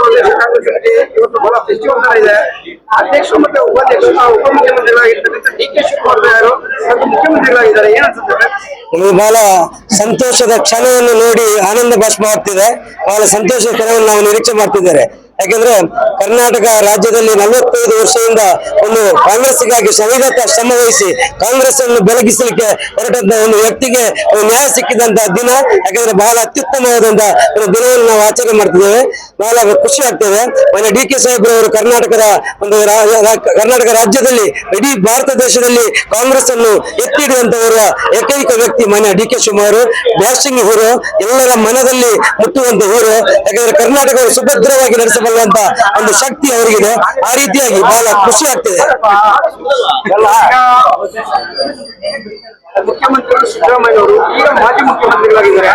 ಪ್ರದೇಶ ಕಾಂಗ್ರೆಸ್ ಸಮಿತಿ ಇವತ್ತು ಬಹಳ ಫೆಸ್ಟಿವಲ್ ತರ ಇದೆ. ಅಧ್ಯಕ್ಷರು ಮತ್ತೆ ಉಪಾಧ್ಯಕ್ಷರು ಉಪಮುಖ್ಯಮಂತ್ರಿಗಳಾಗಿರ್ತಕ್ಕಂಥ ಡಿ.ಕೆ. ಶಿವಕುಮಾರ್ ಅವರು ಮತ್ತು ಮುಖ್ಯಮಂತ್ರಿಗಳಾಗಿದ್ದಾರೆ. ಏನ್ ಅನ್ಸುತ್ತೆ? ನಮಗೆ ಬಹಳ ಸಂತೋಷದ ಕ್ಷಣವನ್ನು ನೋಡಿ ಆನಂದ ಭಾಷ್ಪ ಆಗ್ತಿದೆ. ಬಹಳ ಸಂತೋಷದ ಕ್ಷಣವನ್ನು ನಾವು ನಿರೀಕ್ಷೆ ಮಾಡ್ತಿದ್ದೇವೆ. ಯಾಕೆಂದ್ರೆ ಕರ್ನಾಟಕ ರಾಜ್ಯದಲ್ಲಿ 45 ವರ್ಷದಿಂದ ಒಂದು ಕಾಂಗ್ರೆಸ್ಗಾಗಿ ಶ್ರಮ ವಹಿಸಿ ಕಾಂಗ್ರೆಸ್ ಅನ್ನು ಬೆಳಗಿಸಲಿಕ್ಕೆ ಹೊರಟಂತ ಒಂದು ವ್ಯಕ್ತಿಗೆ ನ್ಯಾಯ ಸಿಕ್ಕಿದಂತಹ ದಿನ. ಯಾಕಂದ್ರೆ ಬಹಳ ಅತ್ಯುತ್ತಮವಾದಂತಹ ಒಂದು ದಿನವನ್ನು ನಾವು ಆಚರಣೆ ಮಾಡ್ತಿದ್ದೇವೆ. ಬಹಳ ಖುಷಿ ಆಗ್ತದೆ. ಮನೆ ಡಿ.ಕೆ. ಸಾಹೇಬ್ರವರು ಕರ್ನಾಟಕ ರಾಜ್ಯದಲ್ಲಿ ಇಡೀ ಭಾರತ ದೇಶದಲ್ಲಿ ಕಾಂಗ್ರೆಸ್ ಅನ್ನು ಎತ್ತಿ ಹಿಡಿಯುವಂತವರ ಏಕೈಕ ವ್ಯಕ್ತಿ ಮನೆ ಡಿ.ಕೆ. ಶಿವಕುಮಾರ್. ಡ್ಯಾಶಿಂಗ್ ಹೀರೋ, ಎಲ್ಲರ ಮನದಲ್ಲಿ ಮುಟ್ಟುವಂತ ಹೀರೋ. ಯಾಕಂದ್ರೆ ಕರ್ನಾಟಕವನ್ನು ಸುಭದ್ರವಾಗಿ ನಡೆಸಬಲ್ಲ ಒಂದು ಶಕ್ತಿ ಅವರಿಗಿದೆ. ಆ ರೀತಿಯಾಗಿ ಬಹಳ ಖುಷಿ ಆಗ್ತಿದೆ. ಮುಖ್ಯಮಂತ್ರಿಗಳು ಸಿದ್ದರಾಮಯ್ಯ ಅವರು ಈಗ ಮಾಜಿ ಮುಖ್ಯಮಂತ್ರಿಗಳಾಗಿದ್ದಾರೆ.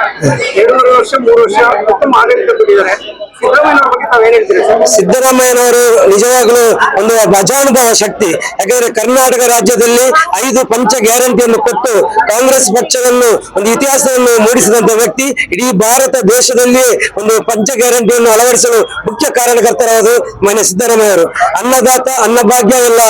2 ವರ್ಷ 3 ವರ್ಷ ಉತ್ತಮ ಆಡಳಿತ ಕೊಟ್ಟಿದ್ದಾರೆ. ಸಿದ್ದರಾಮಯ್ಯನವರ ಬಗ್ಗೆ ತಾವೇನ್ ಹೇಳ್ತೀರಿ ಸರ್? ಸಿದ್ದರಾಮಯ್ಯನವರು ನಿಜವಾಗ್ಲೂ ಒಂದು ಅಜಾನುಭವ ಶಕ್ತಿ. ಯಾಕಂದ್ರೆ ಕರ್ನಾಟಕ ರಾಜ್ಯದಲ್ಲಿ 5 ಪಂಚ ಗ್ಯಾರಂಟಿಯನ್ನು ಕೊಟ್ಟು ಕಾಂಗ್ರೆಸ್ ಪಕ್ಷವನ್ನು ಒಂದು ಇತಿಹಾಸವನ್ನು ಮೂಡಿಸಿದಂತ ವ್ಯಕ್ತಿ. ಇಡೀ ಭಾರತ ದೇಶದಲ್ಲಿ ಒಂದು ಪಂಚ ಗ್ಯಾರಂಟಿಯನ್ನು ಅಳವಡಿಸಲು ಮುಖ್ಯ ಕಾರಣಕರ್ತರಾದ ಮಾನ್ಯ ಸಿದ್ದರಾಮಯ್ಯವರು. ಅನ್ನದಾತ ಅನ್ನಭಾಗ್ಯ ಎಲ್ಲ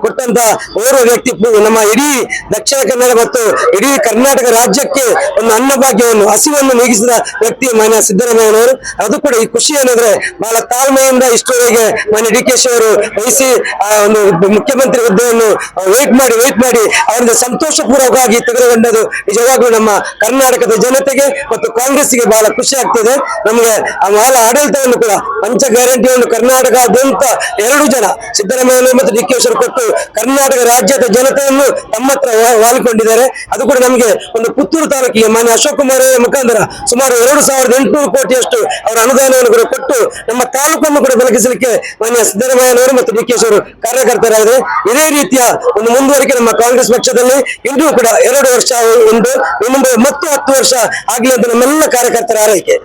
ಕೊಟ್ಟಂತ ಓರ್ವ ವ್ಯಕ್ತಿ. ನಮ್ಮ ಇಡೀ ದಕ್ಷಿಣ ಕನ್ನಡ ಮತ್ತು ಇಡೀ ಕರ್ನಾಟಕ ರಾಜ್ಯಕ್ಕೆ ಒಂದು ಅನ್ನಭಾಗ್ಯವನ್ನು ಹಸಿವನ್ನು ನೀಗಿಸಿದ ವ್ಯಕ್ತಿ ಮಾನ್ಯ ಸಿದ್ದರಾಮಯ್ಯನವರು. ಅದು ಕೂಡ ಈ ಖುಷಿ ಏನಂದ್ರೆ ಬಹಳ ತಾಳ್ಮೆಯಿಂದ ಇಷ್ಟವರೆಗೆ ಮಾನ್ಯ ಡಿ.ಕೆ. ಅವರು ವಹಿಸಿ ಆ ಒಂದು ಮುಖ್ಯಮಂತ್ರಿ ಹುದ್ದೆಯನ್ನು ವೇಟ್ ಮಾಡಿ ಅವರಿಂದ ಸಂತೋಷಪೂರ್ವಕವಾಗಿ ತೆಗೆದುಕೊಂಡದ್ದು ನಿಜವಾಗ್ಲೂ ನಮ್ಮ ಕರ್ನಾಟಕದ ಜನತೆಗೆ ಮತ್ತು ಕಾಂಗ್ರೆಸ್ಗೆ ಬಹಳ ಖುಷಿ ಆಗ್ತದೆ. ನಮಗೆ ಬಹಳ ಆಡಳಿತವನ್ನು ಕೂಡ ಪಂಚ ಗ್ಯಾರಂಟಿಯನ್ನು ಕರ್ನಾಟಕದಾದ್ಯಂತ 2 ಜನ ಸಿದ್ದರಾಮಯ್ಯ ಮತ್ತು ಡಿ.ಕೆ. ಕೊಟ್ಟು ಕರ್ನಾಟಕ ರಾಜ್ಯದ ಜನತೆಯನ್ನು ತಮ್ಮ ಹತ್ರ ವಾಲಿಕೊಂಡಿದ್ದಾರೆ. ಅದು ಕೂಡ ನಮಗೆ ಒಂದು ಪುತ್ತೂರು ತಾಲೂಕಿಗೆ ಮಾನ್ಯ ಅಶೋಕ್ ಕುಮಾರ್ ಮುಖಾಂತರ ಸುಮಾರು 2800 ಕೋಟಿಯಷ್ಟು ಅವರ ಅನುದಾನವನ್ನು ಕೂಡ ಕೊಟ್ಟು ನಮ್ಮ ತಾಲೂಕನ್ನು ಕೂಡ ಬೆಳಗಿಸಲಿಕ್ಕೆ ಮಾನ್ಯ ಸಿದ್ದರಾಮಯ್ಯನವರು ಮತ್ತು ಡಿ.ಕೆ. ಅವರು ಕಾರ್ಯಕರ್ತರಾಗಿದೆ. ಇದೇ ರೀತಿಯ ಒಂದು ಮುಂದುವರಿಕೆ ನಮ್ಮ ಕಾಂಗ್ರೆಸ್ ಪಕ್ಷದಲ್ಲಿ ಇಂದು ಕೂಡ 2 ವರ್ಷ ಉಂಟು. ಇನ್ನು ಮತ್ತು 10 ವರ್ಷ ಆಗ್ಲಿ ಅಂತ ನಮ್ಮೆಲ್ಲ ಕಾರ್ಯಕರ್ತರ ಆರೈಕೆ.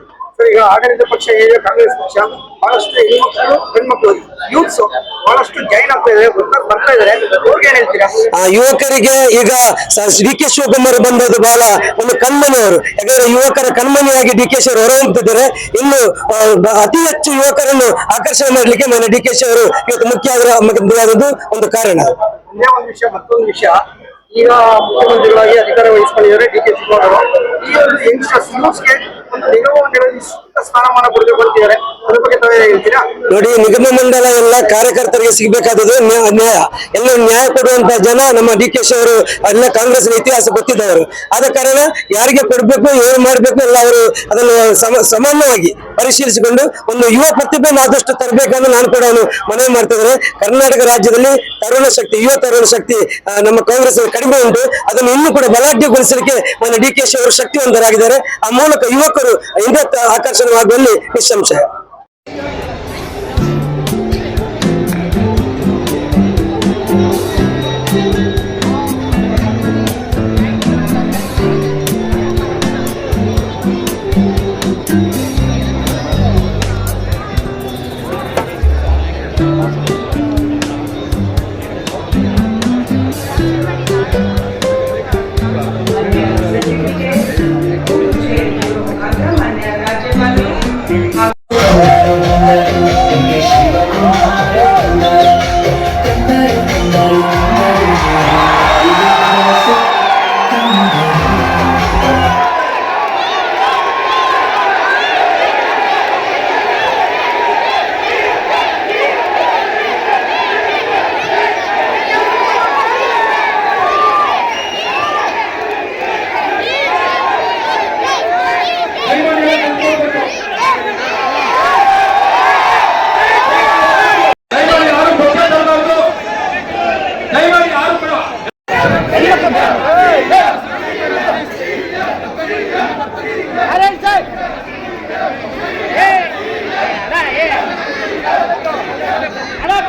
ಈಗ ಆಡಳಿತ ಪಕ್ಷ ಇದೆ ಕಾಂಗ್ರೆಸ್ ಪಕ್ಷ. ಬಹಳಷ್ಟು ಹೆಣ್ಮಕ್ಳು ಗಂಡ್ಮಕ್ಳು ಯೂತ್ಸ್ ಬಹಳಷ್ಟು ಜಾಯಿನ್ ಬರ್ತಾ ಇದಾರೆ. ಅವ್ರಿಗೆ ಏನ್ ಹೇಳ್ತೀರಾ? ಯುವಕರಿಗೆ ಈಗ ಡಿ.ಕೆ. ಶಿವಕುಮಾರ್ ಬಂದದ್ದು ಬಹಳ ಒಂದು ಕಣ್ಮಣಿಯವರು. ಯಾಕಂದ್ರೆ ಯುವಕರ ಕಣ್ಮಣಿಯಾಗಿ ಡಿ.ಕೆ. ಅವರು ಹೊರಹೊಮ್ಮುತ್ತಿದ್ದಾರೆ. ಇನ್ನು ಅತಿ ಹೆಚ್ಚು ಯುವಕರನ್ನು ಆಕರ್ಷಣೆ ಮಾಡಲಿಕ್ಕೆ ಮನೆ ಡಿ.ಕೆ. ಅವರು ಇವತ್ತು ಮುಖ್ಯವಾದದ್ದು ಒಂದು ಕಾರಣ. ಮತ್ತೊಂದು ವಿಷಯ, ಈಗ ಮುಖ್ಯಮಂತ್ರಿಗಳಾಗಿ ಅಧಿಕಾರ ವಹಿಸಿಕೊಂಡಿದ್ದಾರೆ ಡಿ.ಕೆ. ಶಿವಕುಮಾರ್ ಅವರು. ಈ ಒಂದು ಯಂಗ್ಸ್ಟರ್ಸ್ ಯೂತ್ಸ್ಗೆ ಒಂದು ನಿಗಮ ಮಂಡಳದಲ್ಲಿ ಸ್ಥಾನಮಾನ ಕೊಡಬೇಕು ಅಂತಿದ್ದಾರೆ. ಅದ್ರ ಬಗ್ಗೆ ತಾವೇ ಹೇಳ್ತೀರಾ? ನೋಡಿ, ನಿಗಮ ಮಂಡಲ ಎಲ್ಲ ಕಾರ್ಯಕರ್ತರಿಗೆ ಸಿಗಬೇಕಾದದ್ದು ನ್ಯಾಯ. ಎಲ್ಲ ನ್ಯಾಯ ಕೊಡುವಂತ ಜನ ನಮ್ಮ ಡಿ.ಕೆ. ಅವರು ಎಲ್ಲ ಕಾಂಗ್ರೆಸ್ನ ಇತಿಹಾಸ ಗೊತ್ತಿದ್ದವರು. ಆದ ಕಾರಣ ಯಾರಿಗೆ ಕೊಡ್ಬೇಕು, ಏನು ಮಾಡ್ಬೇಕು ಎಲ್ಲ ಅವರು ಅದನ್ನು ಸಮಾನವಾಗಿ ಪರಿಶೀಲಿಸಿಕೊಂಡು ಒಂದು ಯುವ ಪ್ರತಿಭೆಯನ್ನು ಆದಷ್ಟು ತರಬೇಕನ್ನು ನಾನು ಕೂಡ ಮನವಿ ಮಾಡ್ತಿದ್ದೇನೆ. ಕರ್ನಾಟಕ ರಾಜ್ಯದಲ್ಲಿ ಯುವ ತರುಣ ಶಕ್ತಿ ನಮ್ಮ ಕಾಂಗ್ರೆಸ್ ಕಡಿಮೆ ಉಂಟು. ಅದನ್ನು ಇನ್ನೂ ಕೂಡ ಬಲಾಢ್ಯಗೊಳಿಸಲಿಕ್ಕೆ ಮಾನ್ಯ ಡಿ.ಕೆ. ಅವರು ಶಕ್ತಿವಂತರಾಗಿದ್ದಾರೆ. ಆ ಮೂಲಕ ಯುವಕರು ಹಿಂದೆ ಆಕರ್ಷಣವಾಗುವಲ್ಲಿ ನಿಸ್ಸಂಶಯ.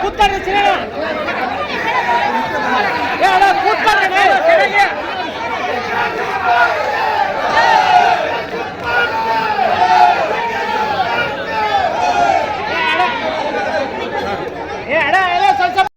ಕೂತ್ಕೊಳ್ಳಿ